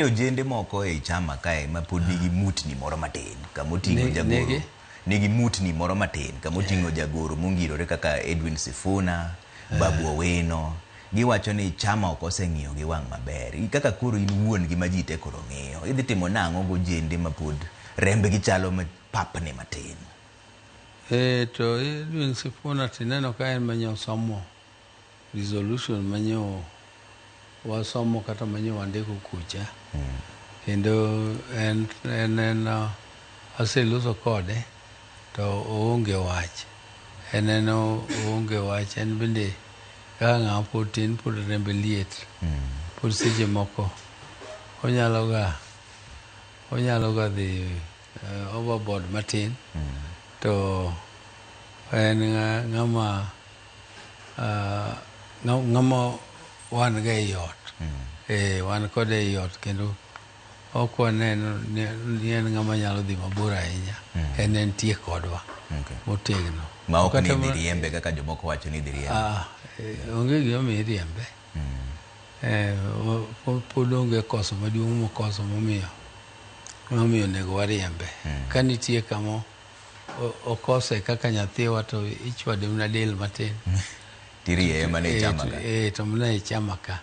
Ojende moko e chama kae ma pod nigi mutni moro matin kamoting'o jagoro nigi mutni moro matin kamoting'o jagoro mongirore kaka Edwin Sifuna, Babu Owino. Giwacho ni chama ok oseng'iyo gi wang' maber. Kaka koro in wuon gi maji te koro ng'iyo, idhi timo nang'o gojende ma pod rembe gi chalo papni matin? To Edwin Sifuna tineno ka en manyo somo resolution manyo wasomo kata manyo wandiko kucha. Kendo en aseloso kode to oonge wach. En oonge wach. En bende kaka ng'ama pod tin, pod rembe liet. Pod seche moko onyalo ga dhi overboard matin. To en ng'ama wan ga ei ot. Wan kode ei ot kendo ok waneno ni en ng'ama nyalo dhi mabor ahinya. En entie kodwa motegno. Ma ok ni dhi riembe kaka jomoko wacho ni dhi riembe. Onge gimomiyo riembe. Pod onge koso maduong' mokoso momiyo onego wariembe. Ka nitie kamo okose kaka nyathiwa to ichwade una del matin. Tiriye mana e chama ka. To mana e chama ka.